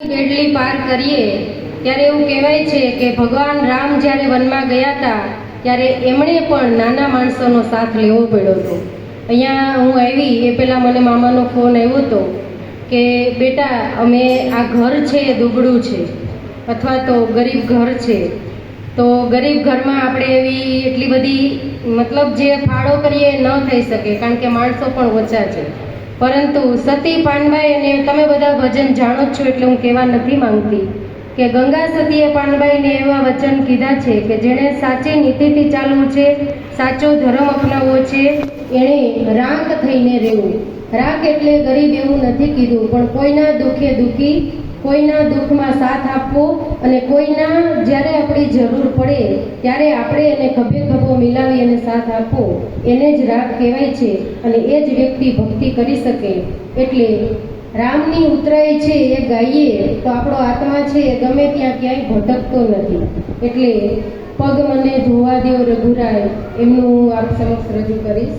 Badly પાર કરીએ ત્યારે એવું કહેવાય છે કે ભગવાન રામ જ્યારે વનમાં ગયા હતા ત્યારે એમણે પણ નાના માણસોનો સાથ લેવો પડ્યો હતો. અહીંયા હું આવી એ પહેલાં મને મામાનો ફોન આવ્યો હતો કે બેટા અમે આ ઘર છે એ દુબળું છે અથવા તો ગરીબ ઘર છે, તો ગરીબ ઘરમાં આપણે એવી એટલી બધી મતલબ જે ફાળો કરીએ ન થઈ શકે કારણ કે માણસો પણ ઓછા છે. પરંતુ સતી પાનબાઈ, અને તમે બધા ભજન જાણો જ છો એટલે હું કહેવા નથી માંગતી કે ગંગા સતીએ પાનબાઈને એવા વચન કીધા છે કે જેણે સાચી નીતિથી ચાલવું છે, સાચો ધર્મ અપનાવવો છે, એણે રાખ થઈને રહેવું. રાખ એટલે ગરીબ એવું નથી કીધું, પણ કોઈના દુઃખે દુઃખી, કોઈના દુઃખમાં સાથ આપવો અને કોઈના જ્યારે આપણી જરૂર પડે ત્યારે આપણે એને ખભે ખભો મિલાવી અને સાથ આપવો, એને જ રાગ કહેવાય છે. અને એ જ વ્યક્તિ ભક્તિ કરી શકે. એટલે રામની ઉતરાઈ છે એ ગાઈએ તો આપણો આત્મા છે એ ગમે ત્યાં ક્યાંય ભટકતો નથી. એટલે પગ મને ધોવા દ્યો રઘુરાય, એમનું હું આપ સમક્ષ રજૂ કરીશ.